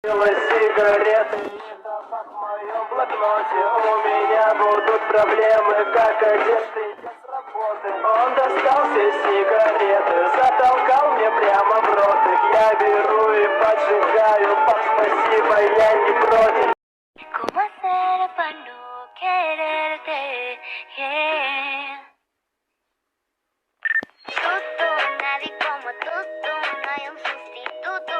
Сигареты не запах в моем блокноте. У меня будут проблемы, как одежды без работы. Он достал все сигареты, затолкал мне прямо в рот. Их я беру и поджигаю, пап, спасибо, я не против. ¿Cómo hacer para no quererte? Yeah. Tú, nadie como tú, no hay un sustituto.